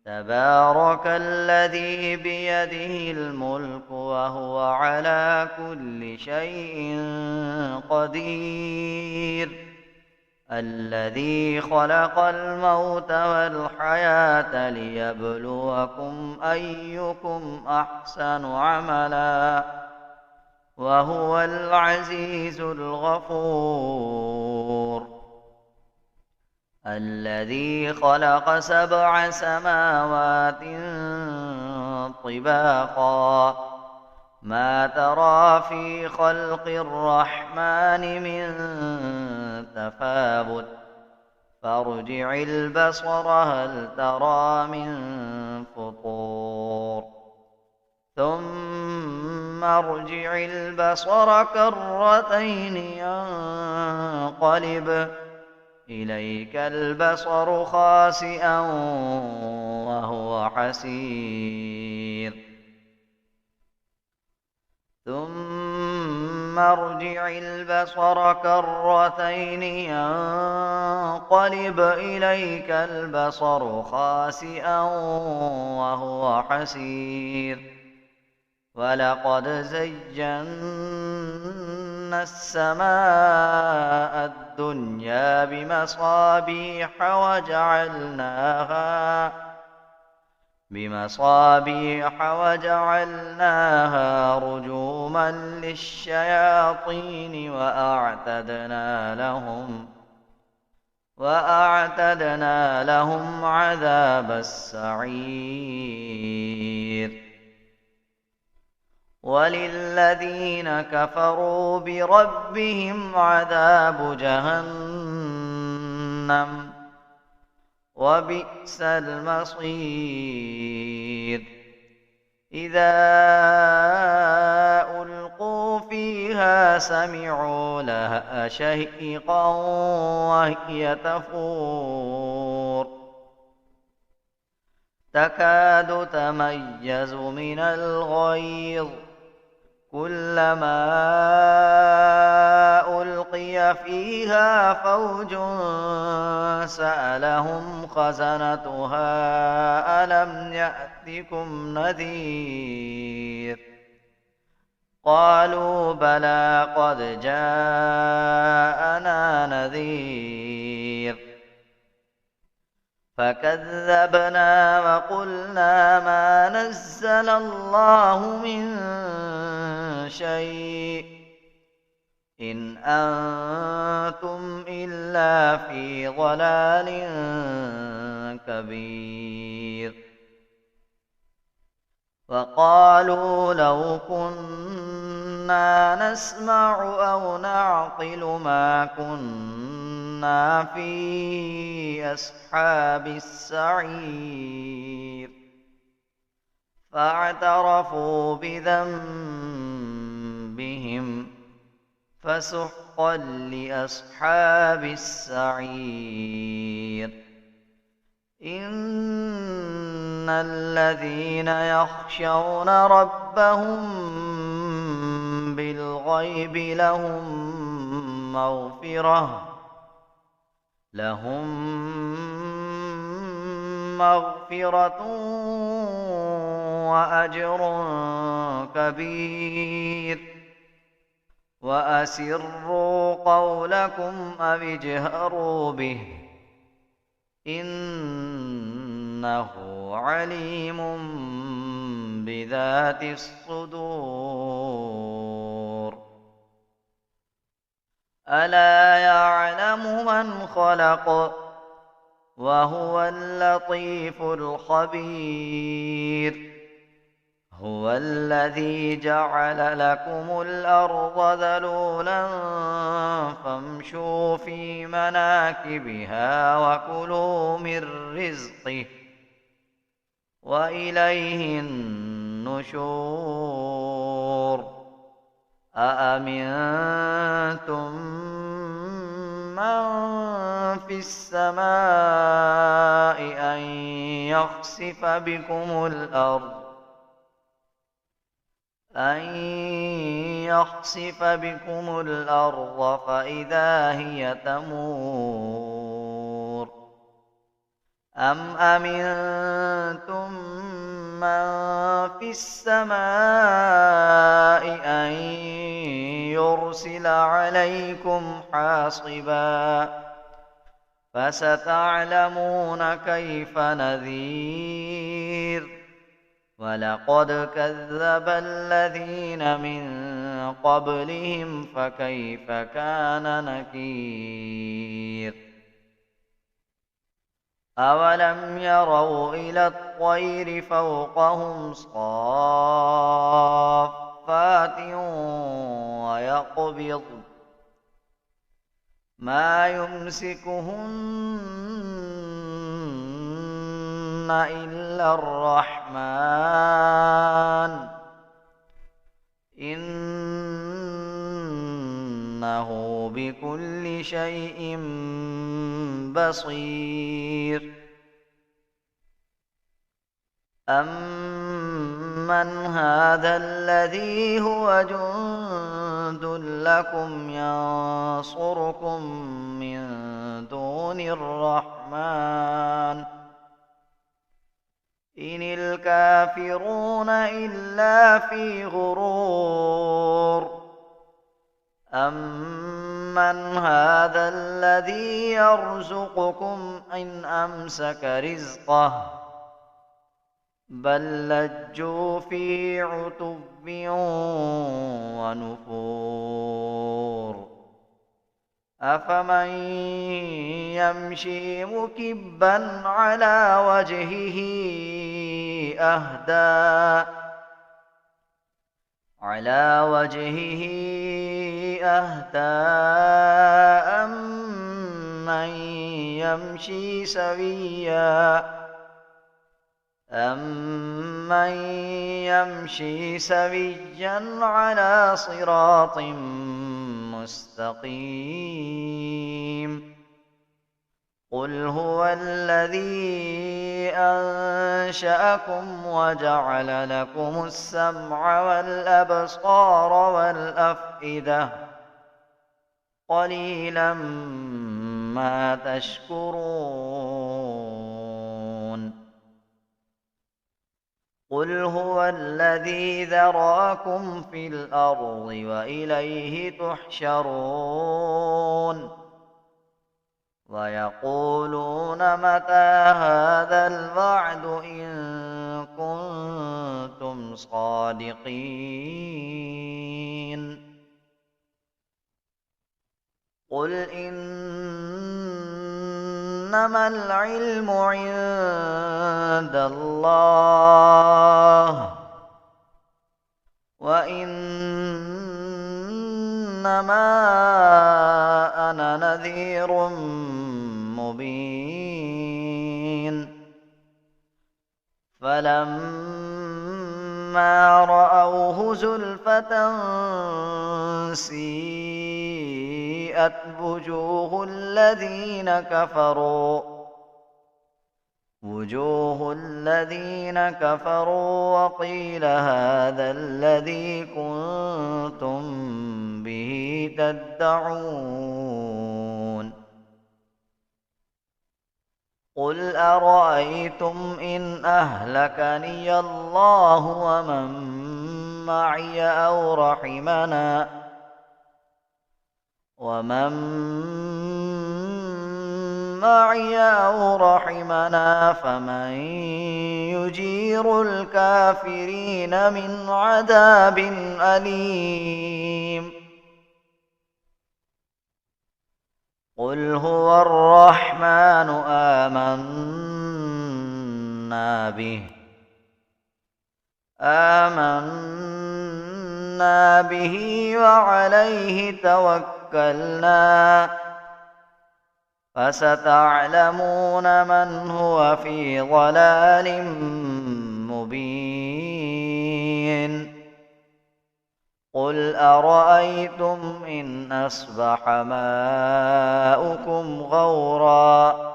تبارك الذي بيده الملك وهو على كل شيء قدير. الذي خلق الموت والحياة ليبلوكم أيكم أحسن عملا وهو العزيز الغفور. الذي خلق 7 سماوات طباقا ما ترى في خلق الرحمن من تفاوت فارجع البصر هل ترى من فطور ثم ارجع البصر كرتين ينقلب إليك البصر خاسئا وهو حسير ثم ارجع البصر كرتين ينقلب إليك البصر خاسئا وهو حسير ولقد زينا السماء الدنيا بمصابيح وجعلناها رجوما للشياطين وأعتدنا لهم عذاب السعير. وللذين كفروا بربهم عذاب جهنم وبئس المصير. إذا ألقوا فيها سمعوا لها شهيقا وهي تفور تكاد تميز من الغيظ كلما ألقي فيها فوج سألهم خزنتها ألم يأتكم نذير قالوا بلى قد جاءنا نذير فكذبنا وقلنا ما نزل الله من شيء إن أنتم إلا في ضلال كبير. وقالوا لو كنا نسمع أو نعقل ما كنا في أصحاب السعير فاعترفوا بذنبهم فسحقا لأصحاب السعير. إن الذين يخشون ربهم بالغيب لهم مغفرة وأجر كبير. وأسروا قولكم أو اجهروا به إنه عليم بذات الصدور. ألا يعلم من خلق وهو اللطيف الخبير. هو الذي جعل لكم الأرض ذلولا فامشوا في مناكبها وكلوا من رزقه وإليه النشور. أأمنتم من في السماء أن يخسف بكم الأرض فإذا هي تمور أم أمنتم من في السماء أن يرسل عليكم حاصبا فستعلمون كيف نذير ولقد كذب الذين من قبلهم فكيف كان نكير أولم يروا إلى الطير فوقهم صافات ويقبض ما يمسكهن إلا الرحمن إنه بكل شيء بصير أمن هذا الذي هو جند لكم ينصركم من دون الرحمن إن الكافرون إلا في غرور أمن هذا الذي يرزقكم إن أمسك رزقه بل لجوا في عتب ونفور أفمن يمشي مكبا على وجهه أهدى أمن يمشي سويا على صراط مستقيم قل هو الذي أنشأكم وجعل لكم السمع والأبصار والأفئدة قليلا ما تشكرون قل هو الذي ذرأكم في الأرض وإليه تحشرون ويقولون متى هذا الوعد إن كنتم صادقين قل إنما العلم عند الله وإنما أنا نذير مبين فلما رأوه زلفة سيئت وجوه الذين كفروا وقيل هذا الذي كنتم به تدعون قل أرأيتم إن أهلكني الله ومن معي أو رحمنا فمن يجير الكافرين من عذاب أليم قل هو الرحمن آمنا به وعليه توكلنا فستعلمون من هو في ضلال مبين قل أرأيتم إن أصبح ماؤكم غورا